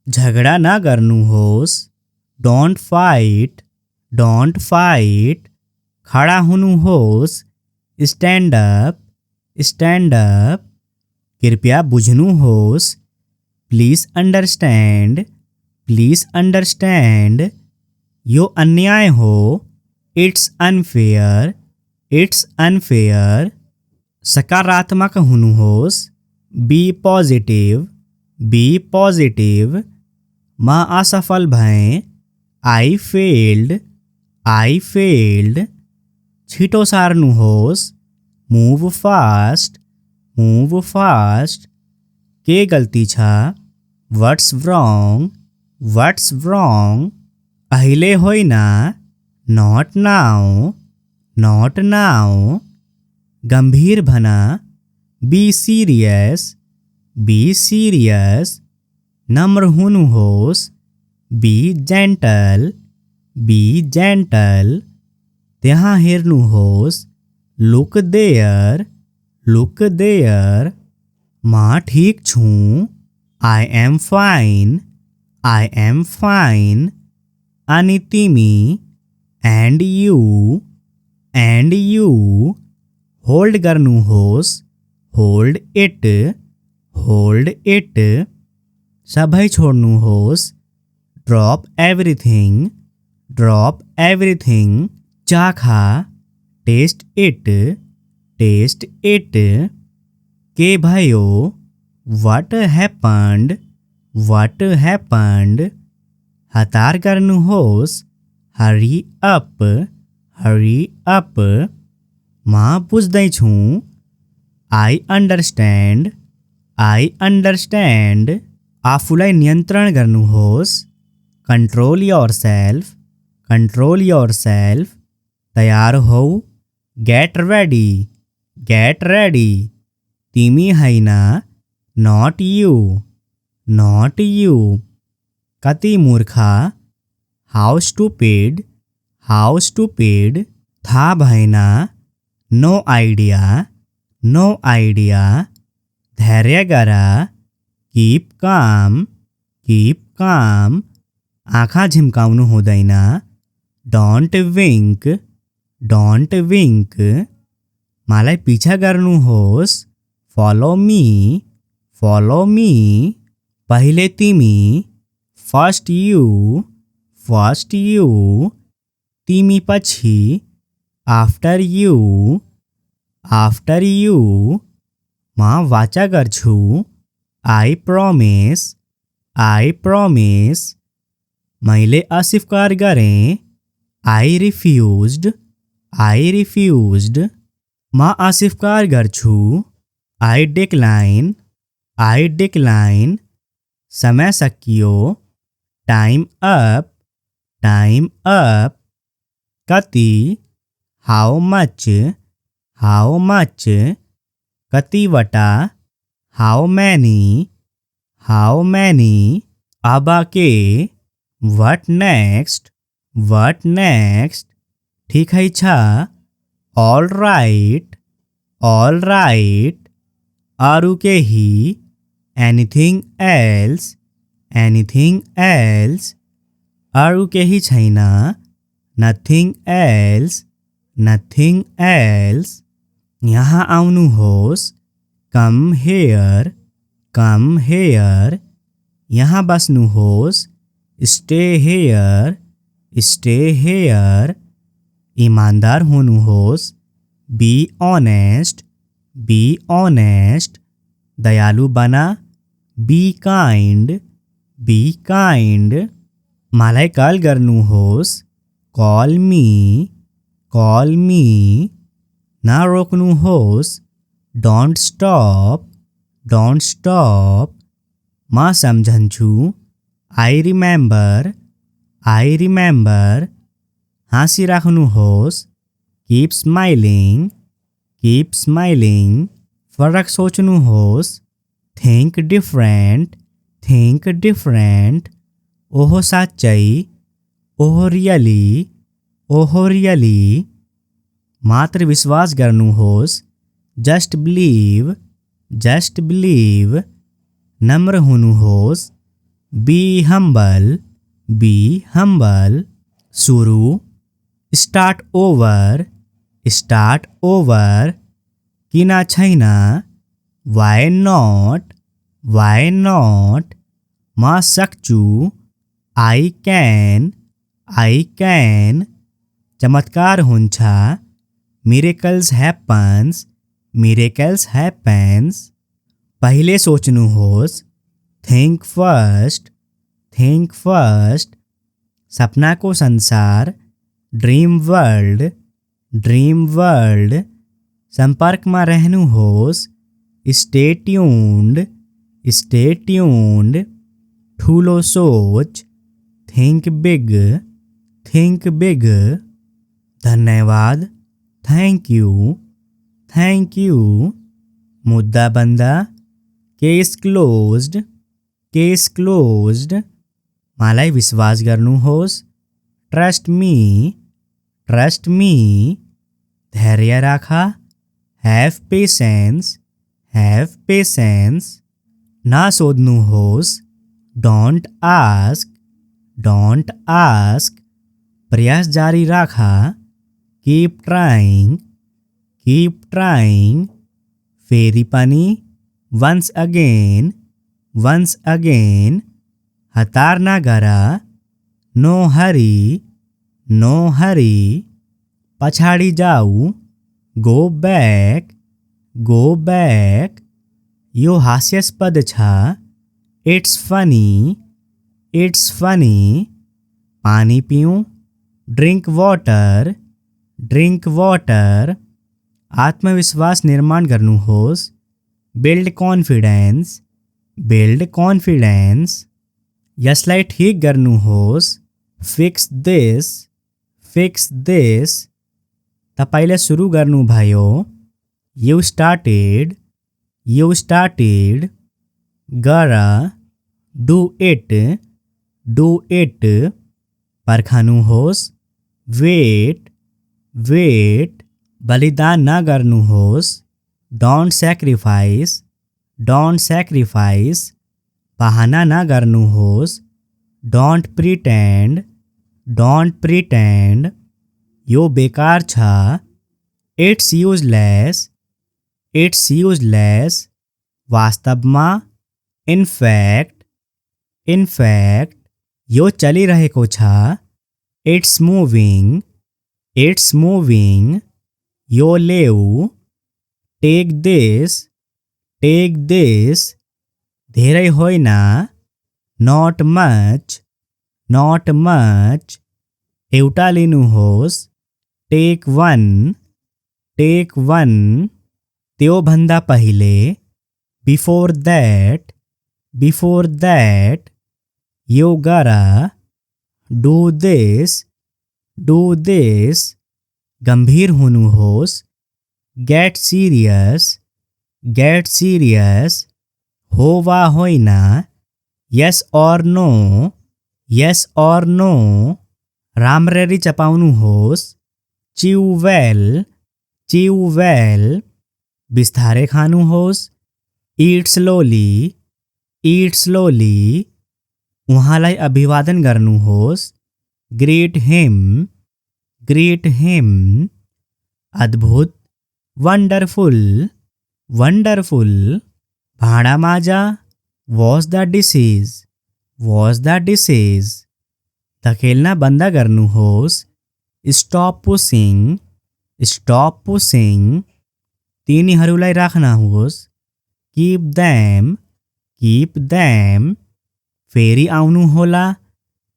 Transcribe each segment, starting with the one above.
झगड़ा ना करनू होस, डोंट फाइट, डोंट फाइट। खड़ा होनू होस, स्टैंड अप, स्टैंड अप। कृपया बुझनू होस, प्लीज अंडरस्टैंड, प्लीज अंडरस्टैंड। यो अन्याय हो, इट्स अनफेयर, इट्स अनफेयर। सकारात्मक होनू होस, बी पॉजिटिव, बी पॉजिटिव। माँ असफल भयें, आई फेल्ड, आई फेल्ड। छिटो सारनू होस, मूव फास्ट, मूव फास्ट। के गलती छा, व्हाट्स wrong, व्हाट्स wrong। पहले होई ना, नॉट नाउ, नॉट नाउ। गंभीर बना, बी सीरियस, बी सीरियस। नम्र होनू होस, बी जेंटल, बी जेंटल। त्यहाँ हेरनू होस, लुक देयर, लुक देयर। माँ ठीक छूं, I am fine, I am fine. अनि तिमी, and you, and you. Hold करनू होस, होल्ड इट, होल्ड इट। सभई छोड़नू होस, ड्रॉप एवरीथिंग, ड्रॉप एवरीथिंग। चाखा, टेस्ट इट, टेस्ट इट। के भयो, व्हाट हैपेंड, व्हाट हैपेंड। हतार करनू होस, हरी अप, हरी अप। माँ बुझदै छूं, आई अंडरस्टैंड, आई अंडरस्टैंड। आफूलाई नियंत्रण गर्नु होस, control your self, control your self. तैयार हो, गेट रेडी, गेट रेडी। तिमी हैना, नॉट यू, नॉट यू। कति मूर्खा, हाउ स्टूपिड, हाउ स्टूपिड। था भैना, नो आइडिया, नो आइडिया। धैर्य गरा, कीप काम, कीप काम। आँखा झिमकाउनु हुँदैन, डोंट विंक, डोंट विंक। मलाई पीछा गर्नु होस्, फॉलो मी, फॉलो मी। पहिले तिमी, फर्स्ट यू, फर्स्ट यू। तिमी पछि, आफ्टर यू, आफ्टर यू। म वाचा गर्छु, आई प्रॉमिस, आई प्रॉमिस। मैले अस्वीकार गरेँ, आई रिफ्युज्ड, आई रिफ्युज्ड। म अस्वीकार गर्छु, आई डिक्लाइन, आई डिक्लाइन। समय सकियो, टाइम अप, टाइम अप। कति, हाउ मच, हाउ मच। कतिवटा, हाउ मैनी, हाउ मैनी। अबाके, व्हाट नेक्स्ट, व्हाट नेक्स्ट। ठीक है छा, ऑल राइट, ऑल राइट। आरु के ही, एनीथिंग एल्स, एनीथिंग एल्स। आरु के ही छैना, नथिंग एल्स, नथिंग एल्स। यहाँ आउनु होस्, कम हेयर, कम हेयर। यहाँ बस्नु होस्, स्टे हेयर, स्टे हेयर। ईमानदार होनु होस्, बी ऑनेस्ट, बी ऑनेस्ट। दयालु बना, बी काइंड, बी काइंड। मलाई कॉल गर्नु होस्, कॉल मी, कॉल मी। ना रोक्नु होस्, डोंट स्टॉप, डोंट स्टॉप। म सम्झन्छु, आई रिमेम्बर, आई रिमेम्बर। हाँसी राख्नु होस्, कीप स्माइलिङ, कीप स्माइलिङ। फरक सोच्नु होस्, थिंक डिफरेंट, थिंक डिफरेंट। ओहो साँच्चै, ओहो रियली, ओहो रियली। मात्र विश्वास गर्नु होस्, जस्ट बिलीव, जस्ट बिलीव। नम्र हुनु होस्, बी हम्बल, बी हम्बल। शुरू, स्टार्ट ओभर, स्टार्ट ओभर। किन छैन, वाइ नट, वाइ नट। म सक्छु, आई क्यान, आई क्यान। चमत्कार हुन्छ, मिरेकल्स ह्यापन्स, मिरेकल्स ह्यापन्स। पहिले सोच्नुहोस्, थिङ्क फर्स्ट, थिङ्क फर्स्ट। सपनाको संसार, ड्रिम वर्ल्ड, ड्रिम वर्ल्ड। सम्पर्कमा रहनुहोस्, स्टे ट्युन्ड, स्टे ट्युन्ड। ठुलो सोच, थिङ्क बिग, थिङ्क बिग। धन्यवाद, थ्याङ्क यू, थ्याङ्क यू। मुद्दा बन्द, केस क्लोज्ड, केस क्लोज्ड। मलाई विश्वास गर्नुहोस्, ट्रस्ट मी, ट्रस्ट मी। धैर्य राख, ह्याभ पेसेन्स, ह्याभ पेसेन्स। नसोध्नुहोस्, डोन्ट आस्क, डोन्ट आस्क। प्रयास जारी राख, कीप ट्राइङ, कीप ट्राइङ। फेरि पनि, वन्स अगेन, वन्स अगेन। हतार नगर, नो हरी, नो हरी। पछाडि जाऊ, गो ब्याक, गो ब्याक। यो हास्यास्पद छ, इट्स फनी, इट्स फनी। पानी पिउँ, ड्रिङ्क वाटर, ड्रिङ्क वाटर। आत्मविश्वास निर्माण गर्नुहोस्, बिल्ड कन्फिडेन्स, बिल्ड कन्फिडेन्स। यसलाई ठिक गर्नुहोस्, फिक्स दिस, फिक्स दिस। तपाईले सुरु गर्नुभयो, यु स्टार्टेड, यु स्टार्टेड। गर, डु इट, डु इट। पर्खनुहोस्, वेट, वेट। बलिदान नगर्नुहोस्, डोन्ट स्याक्रिफाइस, डोन्ट स्याक्रिफाइस। बहाना नगर्नुहोस्, डोन्ट प्रिटेन्ड, डोन्ट प्रिटेन्ड। यो बेकार छ, इट्स युजलेस, इट्स युजलेस। वास्तवमा, इनफ्याक्ट, इनफ्याक्ट। यो चलिरहेको छ, इट्स मुभिङ, इट्स मुभिङ। यो लेऊ, टेक दिस, टेक दिस। धेरै होइन, नट मच, नट मच। एउटा लिनुहोस्, टेक वन, टेक वन। त्योभन्दा पहिले, बिफोर द्याट, बिफोर द्याट। यो गर, डु दिस, डु दिस। गम्भीर हुनुहोस्, गेट सिरियस, गेट सिरियस। हो वा होइन, yes or no, yes or no. राम्ररी चपाउनुहोस्, च्यु वेल, च्यु वेल। बिस्तारै खानुहोस्, इट स्लोली, इट स्लोली। उहाँलाई अभिवादन गर्नुहोस्, ग्रीट हिम, ग्रीट हिम। अद्भुत, वन्डरफुल, वन्डरफुल। भाँडा माझ, wash the dishes, wash the dishes. धकेल्न बन्द गर्नुहोस्, स्टप पुसिङ, स्टप पुसिङ। तिनीहरूलाई राख्नुहोस्, किप देम, किप देम। फेरि आउनुहोला,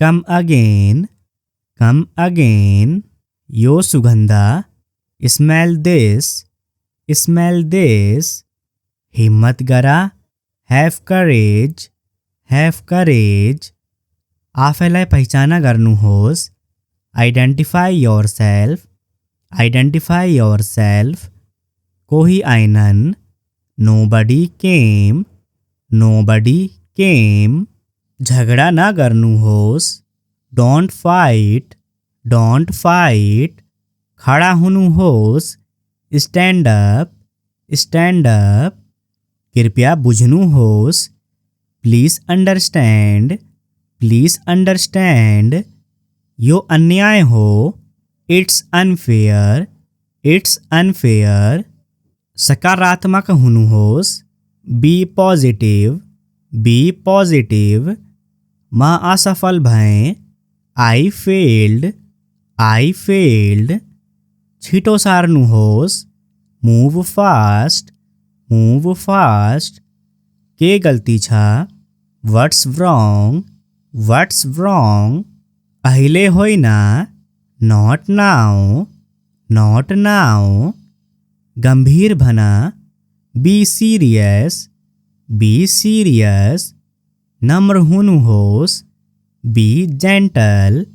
कम अगेन, कम अगेन। यो सुगन्ध, स्मेल दिस, स्मेल दिस। हिम्मत गर, ह्याभ करेज, ह्याभ करेज। आफैलाई पहिचान गर्नुहोस्, आइडेन्टिफाई योरसेल्फ, आइडेन्टिफाई योरसेल्फ। कोही आएनन्, नोबडी केम, नोबडी केम। झगडा नगर्नुहोस्, डोन्ट फाइट, डोन्ट फाइट। खडा हुनुहोस्, स्ट्यान्ड अप, स्ट्यान्ड अप। कृपया बुझ्नुहोस्, प्लीज अंडरस्टैंड यो अन्याय हो, इट्स अनफेयर। सकारात्मक हुनु होस, बी पॉजिटिव। म असफल भएँ, आई फेल्ड। छिटो सार्नु होस, मूव फास्ट। के गल्ती छ, व्हाट्स रॉन्ग। अहिले होइन, नॉट नाउ। गंभीर भना, बी सीरियस। नम्र हुनु होस, बी जेंटल।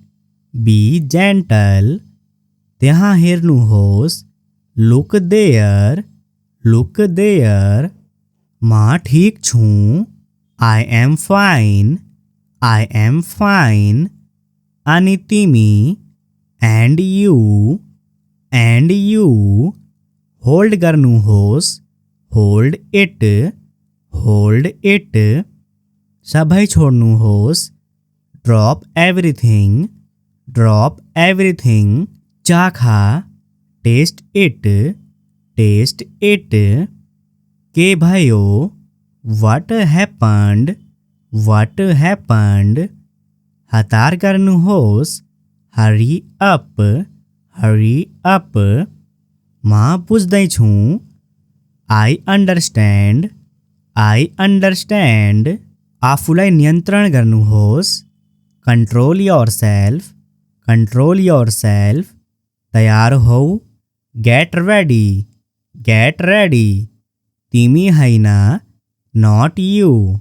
त्यहाँ हेर्नु होस, लुक देयर। म ठीक छु, आई एम फाइन। अनि तिमी, एंड यू। होल्ड गर्नु होस, होल्ड इट। सबै छोड्नु होस, ड्रॉप एवरीथिंग। चाखा, टेस्ट इट। के भयो, व्हाट हैपन्ड। हतार गर्नु होस, हरी अप। म बुझ्दैछु, आई अन्डरस्ट्यान्ड। आफूलाई नियन्त्रण गर्नु होस, कंट्रोल योरसेल्फ। तयार हौ, गेट रेडी। तिमी होइन, नॉट यू।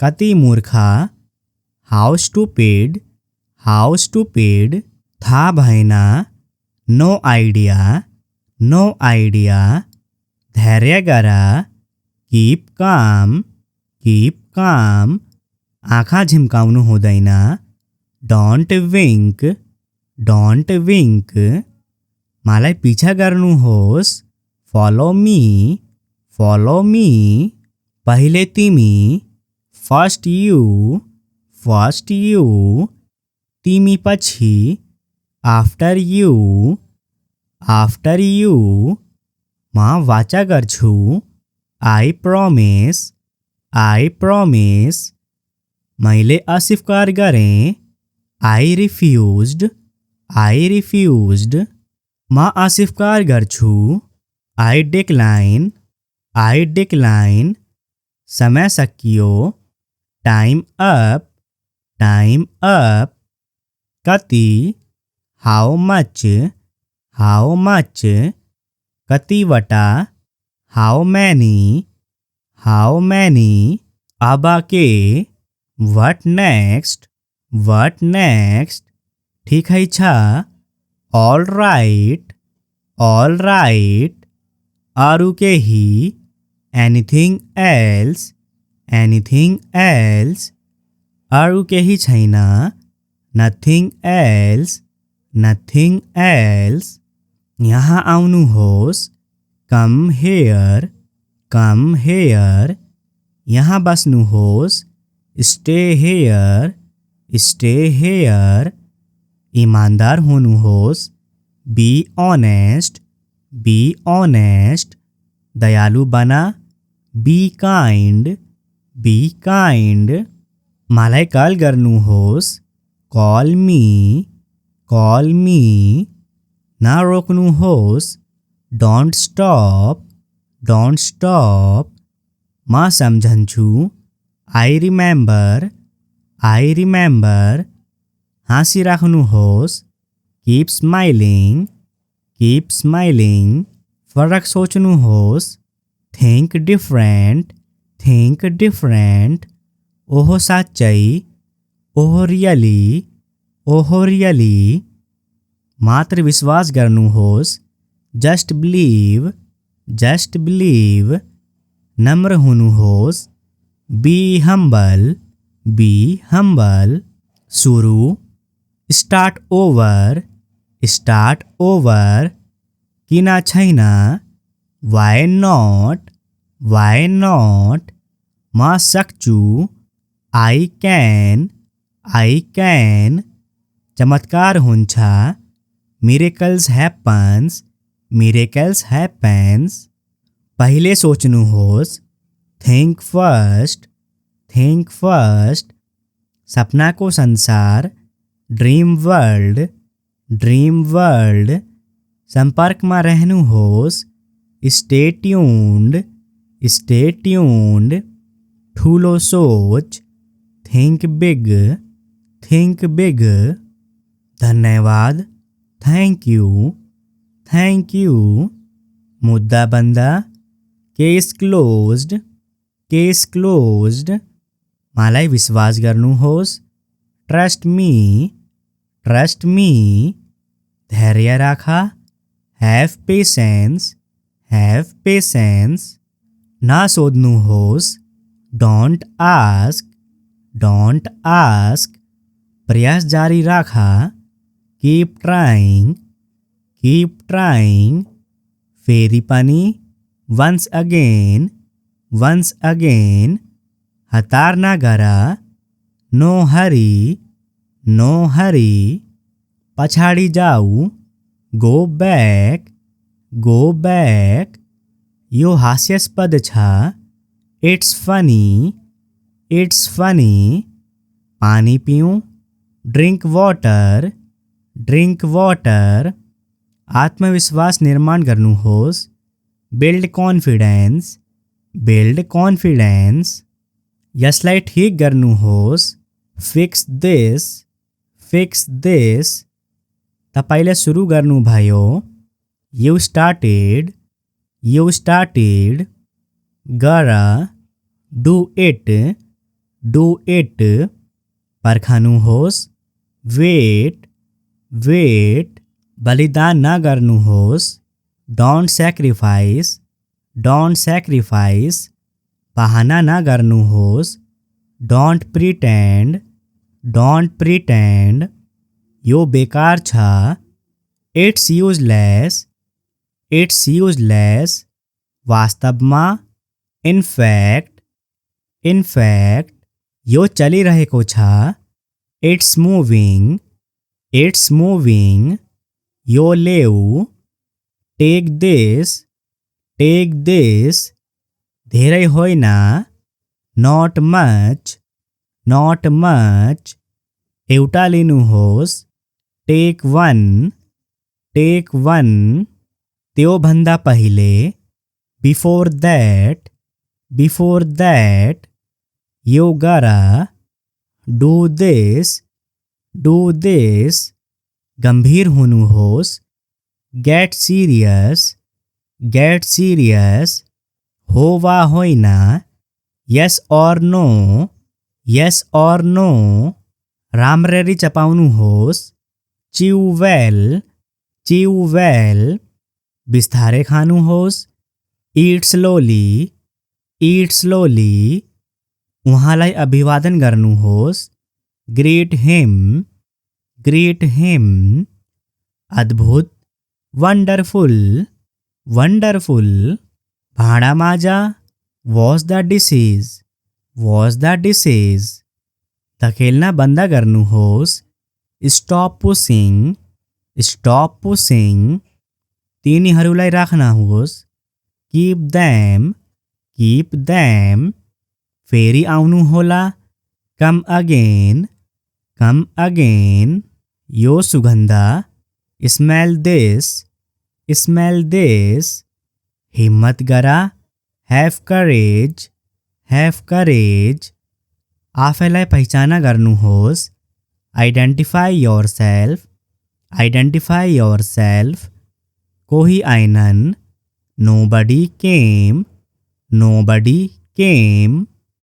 कति मूर्खा, हाउ स्टुपिड। था भएन, नो आइडिया। धैर्य गरा, कीप काम। आँखा झिम्काउनु हुँदैन, डोन्ट विंक। मलाई पिछा गर्नु होस, फॉलो मी। पहिले तिमी, फर्स्ट यू। तिमी पछि, आफ्टर यू। म वाचा गर्छु, आई प्रॉमिस। मैले अस्वीकार गरेँ, आई रिफ्युज्ड। म अस्वीकार गर्छु, आई डिक्लाइन। समय सकियो, टाइम अप। कति, हाउ मच। कतिवटा, हाउ मैनी। अब के, व्हाट नेक्स्ट। ठीक है छ, ऑल राइट। आरु के ही, एनीथिंग एल्स। आरु के ही छैन, नथिंग एल्स। यहाँ आउनु होस, कम हेयर। यहाँ बस्नु होस, स्टे हेयर। ईमानदार हुनु होस, बी ऑनेस्ट। दयालु बना, बी काइंड। मलाई कॉल गर्नु होस, कॉल मी। ना रोक्नु होस, डोन्ट स्टॉप। म सम्झन्छु, आई रिमेम्बर। हाँसिराख्नु होस, कीप स्माइलिङ। फरक सोच्नु होस, थिंक डिफरेंट। ओहो साँच्चै, ओहो रियली। मात्र विश्वास गर्नु होस, जस्ट बिलीव। नम्र हुनु होस, बी हम्बल। सुरु, स्टार्ट ओभर। किन छैन, वाई नॉट। म सक्छु आई क्यान चमत्कार हुन्छ मिरेकल्स ह्यापन्स पहिले सोच्नुहोस् थिङ्क फर्स्ट सपनाको संसार ड्रिम वर्ल्ड सम्पर्कमा रहनुहोस् स्टे ट्युन्ड ठुलो सोच थिङ्क बिग धन्यवाद थैंक यू मुद्दा बन्दा केस क्लोज्ड मलाई विश्वास गर्नुहोस् ट्रस्ट मी धैर्य राखा हैव पेशेंस ना सोध्नुहोस् डोन्ट आस्क प्रयास जारी राखा कीप ट्राइंग फेरि पनि वन्स अगेन हतार नगरा नो हरी पछाडि जाऊ गो बैक यो हास्यास्पद छ इट्स फनी पानी पिऊँ ड्रिंक वाटर आत्मविश्वास निर्माण गर्नुहोस् बिल्ड कॉन्फिडेंस यसलाई ठीक गर्नुहोस् फिक्स दिस तपाईले सुरु गर्नुभयो यु स्टार्टेड गर डु इट पर्खनुहोस् वेट बलिदान नगर्नुहोस् डोन्ट सैक्रिफाइस बहाना नगर्नुहोस् डोन्ट प्रिटेन्ड यो बेकार छ इट्स युजलेस वास्तवमा इनफैक्ट यो चलिरहेको छ इट्स मूविङ यो लेऊ टेक दिस धेरै होइन नॉट मच एउटा लिनुहोस् टेक वन त्यो भन्दा पहिले बिफोर दैट यो गरा डू दिस गम्भीर हुनुहोस् गेट सिरियस हो वा होइन यस और नो राम्ररी चपाउनुहोस् चिउ वेल बिस्तारै खानुहोस् इट स्लोली उहाँलाई अभिवादन गर्नुहोस् ग्रीट हिम अद्भुत वन्डरफुल भाँडा माझा वाश द डिसेज धकेल्न बन्द गर्नुहोस् स्टप पुसिङ तिनीहरूलाई राख्नुहोस् कीप देम फेरि आउनुहोला कम अगेन यो सुगन्ध स्मेल दिस हिम्मत गरा हैव करेज आफैलाई पहिचान गर्नुहोस् आइडेन्टिफाई योरसेल्फ कोही आएनन् नोबडी केम